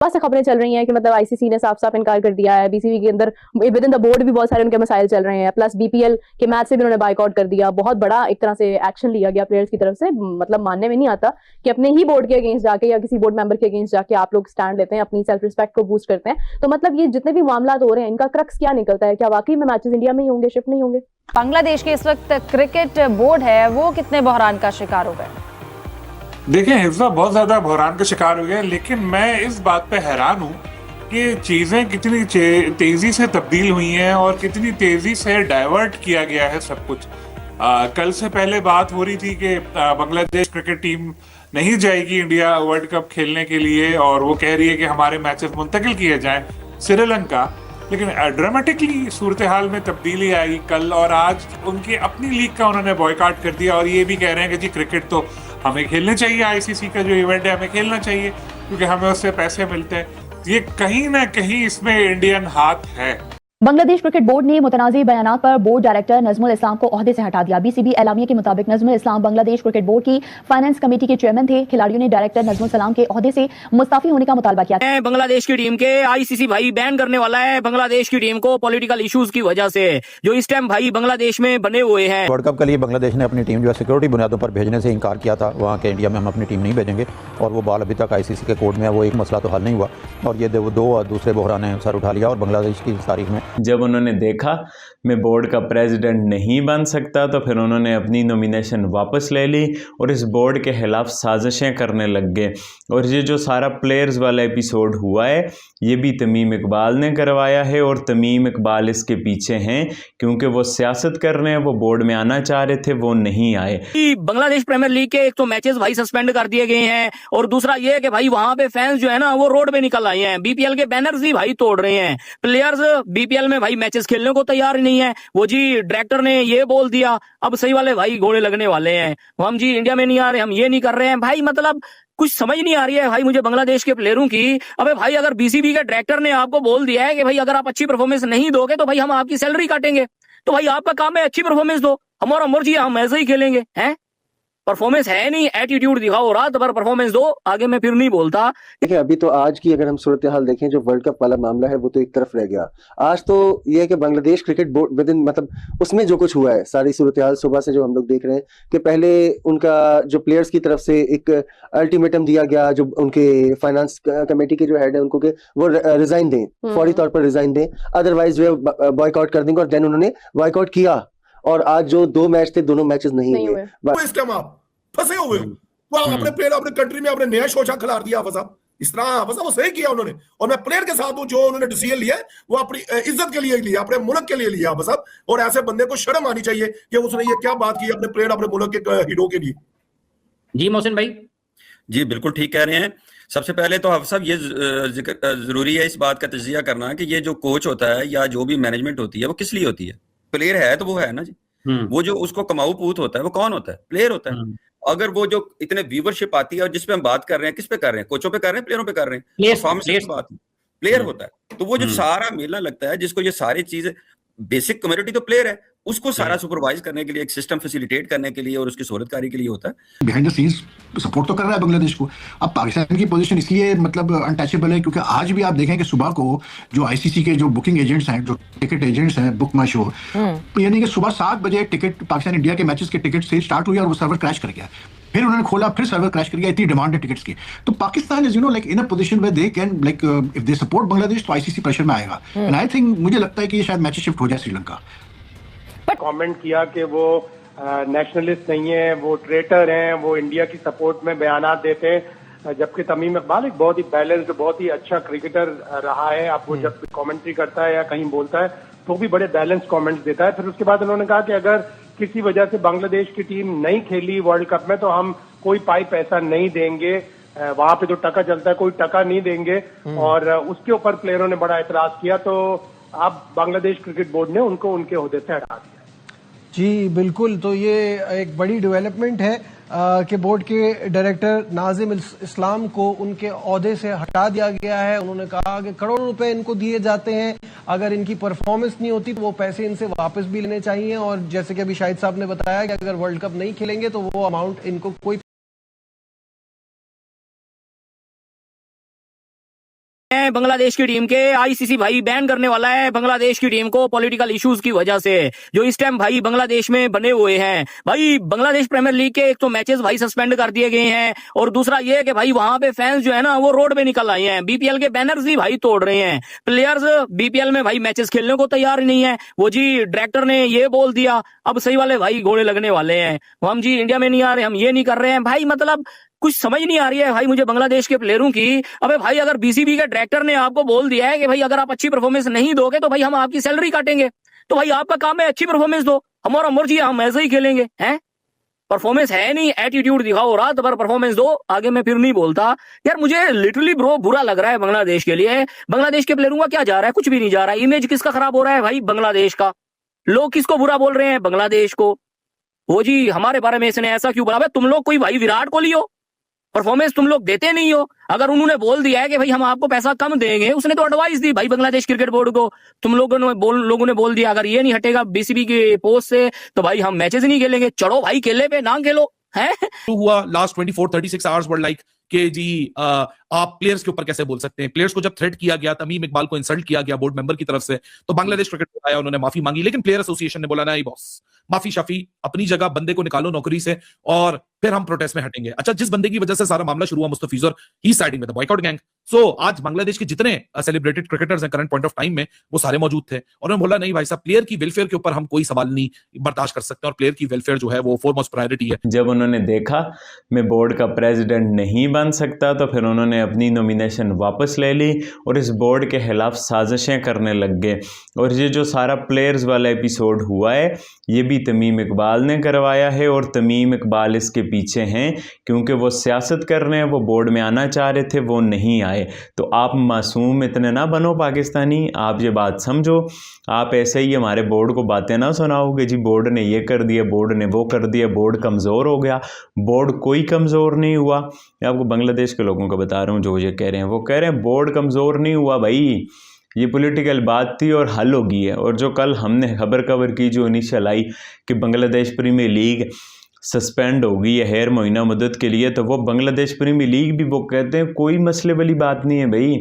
बहुत से खबरें चल रही हैं कि मतलब आईसीसी ने साफ-साफ इनकार कर दिया है। बीसीबी के अंदर विद इन द बोर्ड भी बहुत सारे उनके मसाइल चल रहे हैं। प्लस बीपीएल के मैच से भी उन्होंने बायकॉट कर दिया। बहुत बड़ा एक तरह से एक्शन लिया गया प्लेयर्स की तरफ से। मतलब मानने में नहीं आता कि अपने ही बोर्ड के अगेंस्ट जाके या किसी बोर्ड मेंबर के अगेंस्ट जाके आप लोग स्टैंड लेते हैं, अपनी सेल्फ रिस्पेक्ट को बूस्ट करते हैं। तो मतलब ये जितने भी मामलात हो रहे हैं, इनका क्रक्स क्या निकलता है? क्या वाकई में मैचेस इंडिया में ही होंगे, शिफ्ट नहीं होंगे? बांग्लादेश के इस वक्त क्रिकेट बोर्ड है वो कितने बहरान का शिकार हो गए? देखिए, हिफ्जा बहुत ज्यादा बहरान का शिकार हो गया, लेकिन मैं इस बात पे हैरान हूँ कि चीजें कितनी तेजी से तब्दील हुई हैं और कितनी तेजी से डाइवर्ट किया गया है सब कुछ। कल से पहले बात हो रही थी कि बांग्लादेश क्रिकेट टीम नहीं जाएगी इंडिया वर्ल्ड कप खेलने के लिए, और वो कह रही है कि हमारे मैचेस मुंतकिल किए जाएं श्रीलंका। लेकिन ड्रामेटिकली सूरत हाल में तब्दीली आई कल और आज। उनकी अपनी लीग का उन्होंने बॉयकॉट कर दिया और ये भी कह रहे हैं कि जी क्रिकेट तो हमें खेलने चाहिए, आईसीसी का जो इवेंट है हमें खेलना चाहिए क्योंकि हमें उससे पैसे मिलते हैं। ये कहीं ना कहीं इसमें इंडियन हाथ है। बांग्लादेश क्रिकेट बोर्ड ने मुतनाज़ी बयानात पर बोर्ड डायरेक्टर नजमुल इस्लाम को ओहदे से हटा दिया। बीसीबी एलामिया के मुताबिक नजमुल इस्लाम बांग्लादेश क्रिकेट बोर्ड की फाइनेंस कमेटी के चेयरमैन थे। खिलाड़ियों ने डायरेक्टर नजमुल इस्लाम के ओहदे से मुस्तफी होने का मुतालबा किया। बांग्लादेश की टीम के आईसीसी भाई बैन करने वाला है बांग्लादेश की टीम को पॉलिटिकल इश्यूज की वजह से, जो इस टाइम भाई बांग्लादेश में बने हुए हैं। वर्ल्ड कप के लिए बांग्लादेश ने अपनी टीम जो है सिक्योरिटी बुनियादों पर भेजने से इनकार किया था। वहाँ के इंडिया में हम अपनी टीम नहीं भेजेंगे और वो बॉल अभी तक आईसीसी के कोर्ट में है। वो एक मसला तो हल नहीं हुआ और ये दो दूसरे बहरान ने सर उठा लिया। और बांग्लादेश की तारीख में जब उन्होंने देखा मैं बोर्ड का प्रेसिडेंट नहीं बन सकता तो फिर उन्होंने अपनी नॉमिनेशन वापस ले ली और इस बोर्ड के खिलाफ साजिशें करने लग गए। और ये जो सारा प्लेयर्स वाला एपिसोड हुआ है ये भी तमीम इकबाल ने करवाया है और तमीम इकबाल इसके पीछे हैं क्योंकि वो सियासत कर रहे हैं। वो बोर्ड में आना चाह रहे थे, वो नहीं आए। बांग्लादेश प्रीमियर लीग के एक तो मैचेस भाई सस्पेंड कर दिए गए हैं और दूसरा ये है कि भाई वहां पे फैंस जो है ना वो रोड पे निकल आए हैं। बीपीएल के बैनर्स भी भाई तोड़ रहे हैं। प्लेयर्स बीपीएल में भाई मैचेस खेलने को तैयार ही नहीं है। वो जी डायरेक्टर ने ये बोल दिया, अब सही वाले भाई घोड़े लगने वाले हैं। हम जी इंडिया में नहीं आ रहे, हम ये नहीं कर रहे हैं। भाई मतलब कुछ समझ नहीं आ रही है भाई मुझे बांग्लादेश के प्लेयरों की। अबे भाई अगर बीसीबी के डायरेक्टर ने आपको बोल दिया है कि भाई अगर आप अच्छी परफॉर्मेंस नहीं दोगे तो भाई हम आपकी सैलरी काटेंगे, तो भाई आपका काम है अच्छी परफॉर्मेंस दो, हमारा मर्जी है, हम ऐसे ही खेलेंगे। हैं परफॉर्मेंस है नहीं, एटीट्यूड दिखाओ, रात भर परफॉर्मेंस दो, आगे मैं फिर नहीं बोलता। देखिए अभी तो आज की अगर हम सूरत हाल देखें, जो वर्ल्ड कप वाला मामला है वो तो एक तरफ रह गया। आज तो ये है कि Bangladesh cricket board with in मतलब उसमें जो कुछ हुआ है, सारी सूरत हाल सुबह से जो हम लोग देख रहे हैं कि पहले उनका जो प्लेयर्स की तरफ से एक अल्टीमेटम दिया गया, जो उनके फाइनेंस कमेटी के जो हेड है उनको, के वो रिजाइन दें, फौरी तौर पर रिजाइन दें, अदरवाइज वे बॉयकॉट कर देंगे। और देन उन्होंने बॉयकॉट किया और आज जो 2 मैच थे दोनों मैचेस नहीं हुए। फंसे हुए वो अपने प्लेयर अपने कंट्री में अपने नया शोशा खिला दिया। इस तरह वो सही किया उन्होंने। और मैं प्लेयर के साथ हूं, जो उन्होंने डिसीजन लिया वो अपनी इज्जत के लिए लिया, अपने मुल्क के लिए लिया। और ऐसे बंदे को शर्म आनी चाहिए कि उसने ये क्या बात की अपने प्लेयर अपने मुल्क के हीरो के लिए। जी मोहसिन भाई। जी बिल्कुल ठीक कह रहे हैं। सबसे पहले तो हफ्स साहब ये जरूरी है इस बात का तजिया करना कि ये जो कोच होता है या जो भी मैनेजमेंट होती है वो किस लिए होती है। प्लेयर है तो वो है ना जी। वो जो उसको कमाऊ पूत होता है वो कौन होता है? प्लेयर होता है। अगर वो जो इतने व्यूवरशिप आती है और जिसपे हम बात कर रहे हैं, किस पे कर रहे हैं? कोचों पे कर रहे हैं, प्लेयरों पे कर रहे हैं? परफॉर्मेंस बात प्लेयर होता है। तो वो जो सारा मेला लगता है जिसको ये सारी चीजें, बेसिक कम्युनिटी तो प्लेयर है, उसको सारा सुपरवाइज करने के लिए, एक सिस्टम फैसिलिटेट करने के लिए और उसकी सूरतकारी के लिए होता है। बिहाइंड द सीन्स सपोर्ट तो कर रहा है बांग्लादेश को। अब पाकिस्तान की पोजीशन इसलिए मतलब अनटचेबल है क्योंकि आज भी आप देखें कि सुबह को जो आईसीसी के जो बुकिंग एजेंट्स हैं, जो टिकट एजेंट्स हैं, बुक माई शो, यानी कि सुबह 7 बजे टिकट पाकिस्तान इंडिया के मैचेस के टिकट से स्टार्ट हुई और वो सर्वर क्रैश कर गया। फिर उन्होंने खोला, फिर सर्वर क्रैश कर गया। इतनी डिमांड है टिकट्स की। तो Pakistan is like in a position where they can like if they support Bangladesh तो आईसीसी प्रेशर में आएगा। एंड आई थिंक मुझे लगता है कि ये शायद मैचेस शिफ्ट हो जाए श्रीलंका। कमेंट किया कि वो नेशनलिस्ट नहीं है, वो ट्रेटर हैं, वो इंडिया की सपोर्ट में बयानात देते हैं, जबकि तमीम इकबाल एक बहुत ही बैलेंस्ड, बहुत ही अच्छा क्रिकेटर रहा है। आप वो जब कमेंट्री करता है या कहीं बोलता है तो भी बड़े बैलेंस कमेंट्स देता है। फिर उसके बाद उन्होंने कहा कि अगर किसी वजह से बांग्लादेश की टीम नहीं खेली वर्ल्ड कप में तो हम कोई पाई पैसा नहीं देंगे, वहां पे तो टका चलता है, कोई टका नहीं देंगे। और उसके ऊपर प्लेयरों ने बड़ा एतराज किया, तो अब बांग्लादेश क्रिकेट बोर्ड ने उनको उनके ओहदे से हटा दिया। जी बिल्कुल, तो ये एक बड़ी डेवलपमेंट है कि बोर्ड के डायरेक्टर नाजिम इस्लाम को उनके ओहदे से हटा दिया गया है। उन्होंने कहा कि करोड़ों रुपए इनको दिए जाते हैं, अगर इनकी परफॉर्मेंस नहीं होती तो वो पैसे इनसे वापस भी लेने चाहिए। और जैसे कि अभी शाहिद साहब ने बताया कि अगर वर्ल्ड कप नहीं खेलेंगे तो वो अमाउंट इनको कोई हैं बांग्लादेश की टीम के। आईसीसी भाई बैन करने वाला है बांग्लादेश की टीम को पॉलिटिकल इश्यूज की वजह से, जो इस टाइम भाई बांग्लादेश में बने हुए हैं। भाई बांग्लादेश प्रीमियर लीग के एक तो मैचेस भाई सस्पेंड कर दिए गए हैं, और दूसरा ये कि भाई वहां पे फैंस जो है ना वो रोड पे निकल आए हैं, बीपीएल के बैनर्स ही भाई तोड़ रहे हैं। प्लेयर्स बीपीएल में भाई मैचेस खेलने को तैयार ही नहीं है। वो जी डायरेक्टर ने ये बोल दिया, अब सही वाले भाई घोड़े लगने वाले हैं, हम जी इंडिया में नहीं आ रहे, हम ये नहीं कर रहे हैं। भाई मतलब कुछ समझ नहीं आ रही है भाई मुझे बांग्लादेश के प्लेयरों की। अबे भाई अगर बीसीबी के डायरेक्टर ने आपको बोल दिया है कि भाई अगर आप अच्छी परफॉर्मेंस नहीं दोगे तो भाई हम आपकी सैलरी काटेंगे, तो भाई आपका काम है अच्छी परफॉर्मेंस दो, हमारा मर्जी है, हम ऐसे ही खेलेंगे। हैं परफॉर्मेंस है नहीं, एटीट्यूड दिखाओ, रात भर परफॉर्मेंस दो, आगे मैं फिर नहीं बोलता। यार मुझे लिटरली ब्रो बुरा लग रहा है बांग्लादेश के लिए। बांग्लादेश के प्लेयरों का क्या जा रहा है, कुछ भी नहीं जा रहा है। इमेज किसका खराब हो रहा है भाई, बांग्लादेश का। लोग किसको बुरा बोल रहे हैं, बांग्लादेश को। वो जी हमारे बारे में इसने ऐसा क्यों बोला, तुम लोग कोई भाई विराट कोहली हो, परफॉर्मेंस तुम लोग देते नहीं हो। अगर उन्होंने बोल दिया है कि भाई हम आपको पैसा कम देंगे, उसने तो एडवाइस दी भाई बांग्लादेश क्रिकेट बोर्ड को, तुम लोगों ने बोल दिया अगर ये नहीं हटेगा बीसीबी के पोस्ट से तो भाई हम मैचेस नहीं खेलेंगे। चढ़ो भाई खेले पे, ना खेलो है। हुआ लास्ट 24-36 आवर्स वर्ल्ड लाइक कि जी आप प्लेयर्स के ऊपर कैसे बोल सकते हैं। प्लेयर्स को जब थ्रेट किया गया, तमीम इकबाल को इंसल्ट किया गया बोर्ड मेंबर की तरफ से, तो बांग्लादेश क्रिकेट बोर्ड आया, उन्होंने माफी मांगी, लेकिन प्लेयर एसोसिएशन ने बोला नहीं बॉस, माफी शाफी अपनी जगह, बंदे को निकालो नौकरी से और फिर हम प्रोटेस्ट में हटेंगे। अच्छा, जिस बंदे की वजह से सारा मामला शुरू हुआ, Mustafizur, he siding with the boycott gang. So आज बांग्लादेश के जितने सेलिब्रेटेड क्रिकेटर्स हैं करंट पॉइंट ऑफ टाइम में, वो सारे मौजूद थे और उन्होंने बोला नहीं भाई साहब, प्लेयर की वेलफेयर के ऊपर हम कोई सवाल नहीं बर्दाश्त कर सकते और प्लेयर की वेलफेयर जो है वो फोरमोस्ट प्रायोरिटी है। जब उन्होंने देखा मैं बोर्ड का प्रेसिडेंट नहीं बन सकता तो फिर उन्होंने अपनी नॉमिनेशन वापस ले ली और इस बोर्ड के खिलाफ साजिशें करने लग गए। और ये जो सारा प्लेयर्स वाला एपिसोड हुआ है, ये भी तमीम इकबाल ने करवाया है और तमीम इकबाल इसके पीछे हैं, क्योंकि वो सियासत कर रहे हैं, वो बोर्ड में आना चाह रहे थे, वो नहीं आए। तो आप मासूम इतने ना बनो पाकिस्तानी, आप ये बात समझो। आप ऐसे ही हमारे बोर्ड को बातें ना सुनाओगे जी बोर्ड ने ये कर दिया, बोर्ड ने वो कर दिया, बोर्ड कमज़ोर हो गया। बोर्ड कोई कमज़ोर नहीं हुआ। मैं आपको बांग्लादेश के लोगों को बता रहा हूँ जो ये कह रहे हैं, वो कह रहे हैं बोर्ड कमज़ोर नहीं हुआ भाई, ये पॉलिटिकल बात थी और हल हो गई है। और जो कल हमने खबर कवर की जो इनिशियल आई कि बांग्लादेश प्रीमियर लीग सस्पेंड हो गई है हेर महीना मदद के लिए, तो वो बांग्लादेश प्रीमियर लीग भी वो कहते हैं कोई मसले वाली बात नहीं है भाई,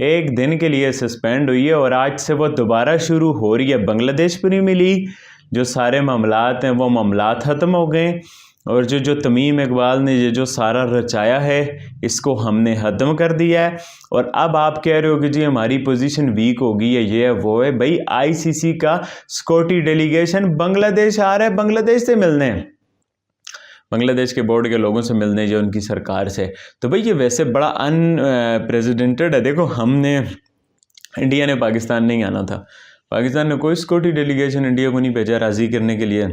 एक दिन के लिए सस्पेंड हुई है और आज से वो दोबारा शुरू हो रही है बांग्लादेश प्रीमियर लीग। जो सारे मामलात हैं वो मामलात ख़त्म हो गए और जो तमीम इकबाल ने ये जो सारा रचाया है इसको हमने ख़त्म कर दिया है। और अब आप कह रहे हो कि जी हमारी पोजीशन वीक हो गई है, ये है वो है। भाई आईसीसी का सिक्योरिटी डेलीगेशन बांग्लादेश आ रहा है, बांग्लादेश से मिलने, बांग्लादेश के बोर्ड के लोगों से मिलने, जो उनकी सरकार से। तो भाई ये वैसे बड़ा अनप्रेसिडेंटेड है। देखो हमने, इंडिया ने पाकिस्तान नहीं आना था, पाकिस्तान ने कोई सिक्योरिटी डेलीगेशन इंडिया को नहीं भेजा राज़ी करने के लिए।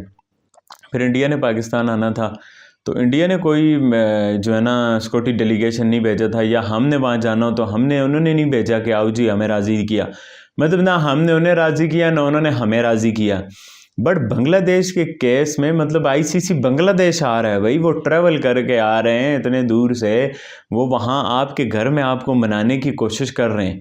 फिर इंडिया ने पाकिस्तान आना था तो इंडिया ने कोई जो है ना सिक्योरिटी डेलीगेशन नहीं भेजा था, या हमने वहाँ जाना हो तो उन्होंने नहीं भेजा कि आओ जी हमें राज़ी किया। मतलब ना हमने उन्हें राज़ी किया ना उन्होंने हमें राज़ी किया। बट बांग्लादेश के केस में मतलब आईसीसी बांग्लादेश आ रहा है भाई, वो ट्रैवल करके आ रहे हैं इतने दूर से, वो वहाँ आपके घर में आपको मनाने की कोशिश कर रहे हैं।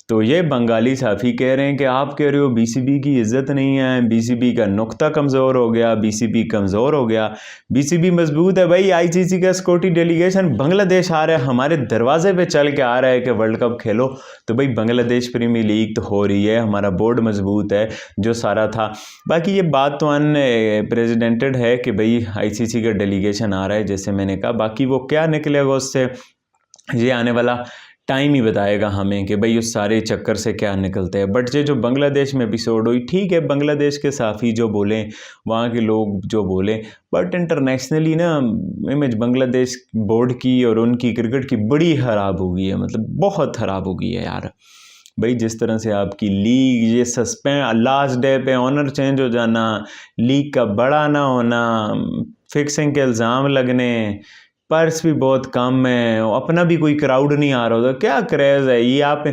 तो ये बंगाली साफ़ी कह रहे हैं कि आप कह रहे हो बीसीबी की इज़्ज़त नहीं है, बीसीबी का नुक्ता कमज़ोर हो गया, बीसीबी कमज़ोर हो गया। बीसीबी मजबूत है भाई, आईसीसी का सिक्योरिटी डेलीगेशन बांग्लादेश आ रहा है, हमारे दरवाजे पे चल के आ रहा है कि वर्ल्ड कप खेलो। तो भाई बांग्लादेश प्रीमियर लीग तो हो रही है, हमारा बोर्ड मजबूत है, जो सारा था। बाकी ये बात तो प्रेसिडेंटेड है कि भाई आईसीसी का डेलीगेशन आ रहा है, जैसे मैंने कहा। बाकी वो क्या निकलेगा उससे, ये आने वाला टाइम ही बताएगा हमें कि भाई उस सारे चक्कर से क्या निकलते हैं। बट ये जो बांग्लादेश में एपिसोड हुई, ठीक है बांग्लादेश के साफ़ी जो बोलें, वहाँ के लोग जो बोलें, बट इंटरनेशनली ना इमेज बांग्लादेश बोर्ड की और उनकी क्रिकेट की बड़ी ख़राब हो गई है, मतलब बहुत ख़राब हो गई है यार। भाई जिस तरह से आपकी लीग ये सस्पेंड, लास्ट डे पे ऑनर चेंज हो जाना, लीग का बड़ा ना होना, फिक्सिंग के इल्ज़ाम लगने, पर्स भी बहुत कम है, अपना भी कोई क्राउड नहीं आ रहा होता, क्या क्रेज़ है ये। आप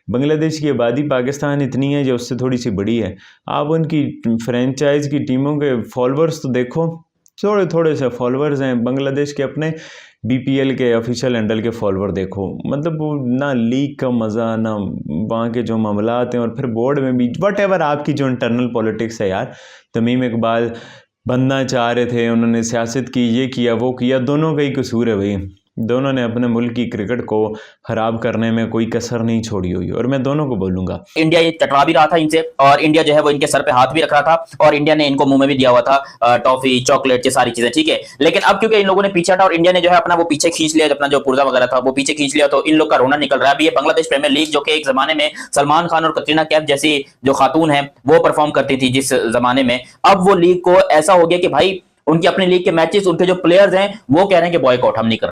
बांग्लादेश की आबादी पाकिस्तान इतनी है जो उससे थोड़ी सी बड़ी है, आप उनकी फ्रेंचाइज की टीमों के फॉलोअर्स तो देखो, थोड़े थोड़े से फॉलोअर्स हैं। बांग्लादेश के अपने बीपीएल के ऑफिशियल हैंडल के फॉलोअर देखो, मतलब वो ना लीग का मज़ा, ना वहाँ के जो मामलात हैं, और फिर बोर्ड में भी वट एवर आपकी जो इंटरनल पॉलिटिक्स है यार। तमीम इकबाल बनना चाह रहे थे, उन्होंने सियासत की, ये किया वो किया, दोनों का ही कसूर है भाई। दोनों ने अपने मुल्क की क्रिकेट को खराब करने में कोई कसर नहीं छोड़ी हुई, और मैं दोनों को बोलूंगा। इंडिया ये चटरा भी रहा था इनसे, और इंडिया जो है वो इनके सर पे हाथ भी रख रहा था, और इंडिया ने इनको मुंह में भी दिया हुआ था टॉफी, चॉकलेट, ये सारी चीजें, ठीक है। लेकिन अब क्योंकि इन लोगों ने पीछे हटा और इंडिया ने जो है अपना वो पीछे खींच लिया, अपना जो पुर्जा वगैरह था वो पीछे खींच लिया, तो इन लोग का रोना निकल रहा है। अभी ये बांग्लादेश प्रीमियर लीग, जो कि एक जमाने में सलमान खान और कटरीना कैफ जैसी जो खातून है वो परफॉर्म करती थी जिस जमाने में, अब वो लीग को ऐसा हो गया कि भाई उनकी अपनी लीग के मैचेस, उनके जो प्लेयर्स हैं वो कह रहे हैं कि बॉयकॉट हम नहीं कर